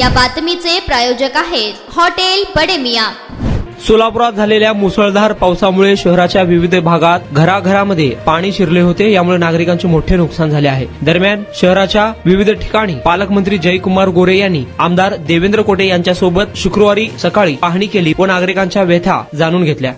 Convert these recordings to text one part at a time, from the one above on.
या बातमीचे प्रायोजक आहेत हॉटेल बडे मियां। सोलापुरात झालेल्या मुसळधार पावसामुळे शहराच्या विविध भागात घराघरामध्ये पाणी शिरले होते। यामुळे नागरिकांचे मोठे नुकसान झाले आहे। दरम्यान शहराच्या विविध ठिकाणी पालकमंत्री जयकुमार गोरे यांनी आमदार देवेंद्र कोटे यांच्यासोबत शुक्रवारी सकाळी पाहणी केली व नागरिकांच्या व्यथा जाणून घेतल्या।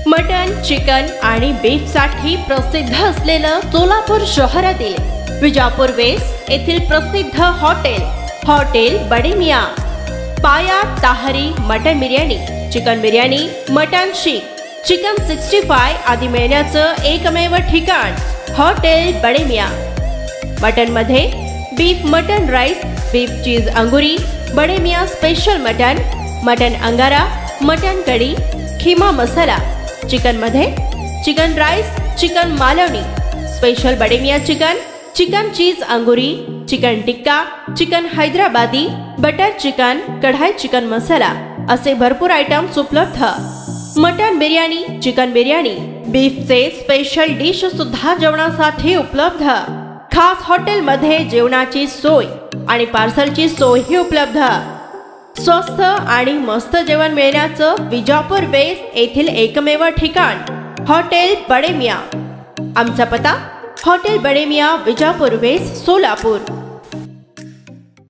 मटन, चिकन आणि बीफ साठी प्रसिद्ध असलेलं सोलापूर शहरातील विजापूर वेस्ट येथील प्रसिद्ध hotel Bade Miyan. Paya tahari mutton biryani, chicken biryani, mutton seekh, chicken 65 आदी मिळण्याचं एकमेव ठिकाण हॉटेल बडे मियां। मटन मध्ये beef mutton rice, beef cheese angoori, Bade Miyan special mutton angara, mutton kadhi, keema masala. Chicken मध्ये chicken rice, chicken Malvani, special Bade Miyan chicken, chicken cheese angoori, chicken tikka, chicken Hyderabadi, butter chicken, kadai chicken masala असे भरपूर आयटम्स उपलब्ध। मटन बिर्याणी, चिकन बिर्याणी, बीफचे स्पेशल डिश सुद्धा जेवणासाठी उपलब्ध। खास हॉटेल मध्ये जेवणाची सोय आणि पार्सलची सोयही उपलब्ध। स्वस्त आणि मस्त जेवण मिळण्याचं विजापूर वेस्ट येथील एकमेव ठिकाण हॉटेल बडे मियां। आमचा पत्ता हॉटेल बडे मियां, विजापूर वेस्ट, सोलापूर।